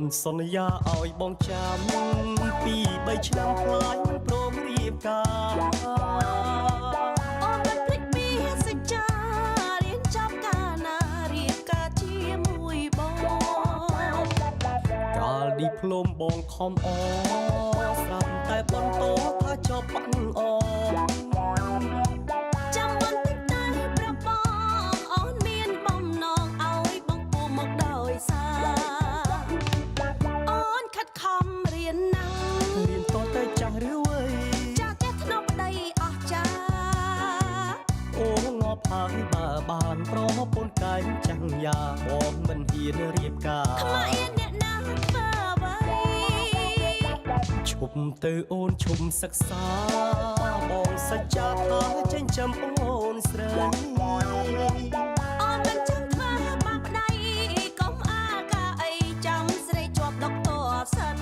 นสนญาเอาบองจำปีใบឆ្នាំ คล้ายมันโปรมเรียบกาអូនមិនភ្លេចពីសច្ចារៀនចប់កាលណារៀបការជាមួយបងកាលឌីប្លូមបងខំអស្រាប់តែបន្តថាចប់បាក់អចាំបន្តិចតែប្របងអូនមានបំណងឲ្យបងពូមកដោយសារអូនខិតខំរៀនណាំងរៀនតតែចាស់ឬវ័យចាស់ចេះធ្នប់ប្តីអស់ចាអូងប់ហើយបើបានប្រពន្ធកាយចាំងយ៉ាបងមិនហ៊ានរៀបការខ្មៅអៀនអ្នកណាធ្វើអ្វីឈប់ទៅអូនឈុំសិក្សាបងសច្ចាថាចិញ្ចឹមអូនស្រីអូនមិនចង់ធ្វើបាបប្តីកុំអាការអីចាំស្រីជាប់ដុកទ័រសិន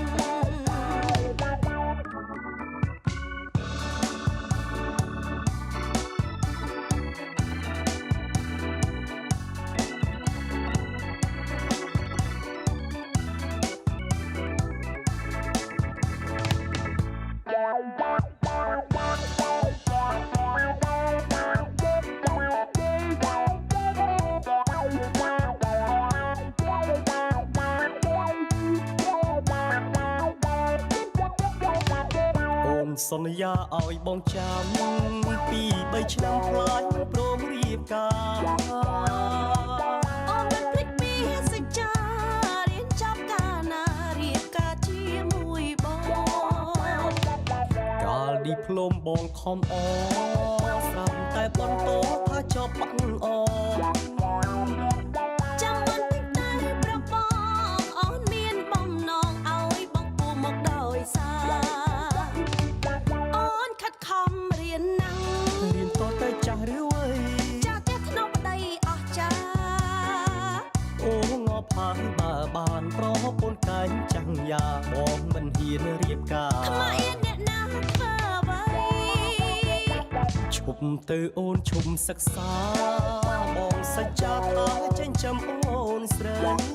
សន្យាឲ្យបងចាំពី3 ឆ្នាំ ខ្លាចមិនព្រមរៀបការអូនមិនភ្លេចពីសច្ចារៀនចប់កាលណារៀបការជាមួយបងកាលឌីប្លូមបងខំអស្រាប់តែបន្តថាចប់បាក់អចាំបន្តិចតែប្របងអូនមានបំណងឲ្យបងពូមកដោយសារអូនខិតខំរៀនណាំងរៀនតតែចាស់ឬវ័យចាស់ចេះធ្នប់ប្តីអស់ចាអូងប់ហើយបើបានប្រពន្ធកាយចាំងយ៉ាបងមិនហ៊ានរៀបការខ្មៅអៀនអ្នកណាធ្វើអ្វីឈប់ទៅអូនឈុំសិក្សាបងសច្ចាថាចិញ្ចឹមអូនស្រី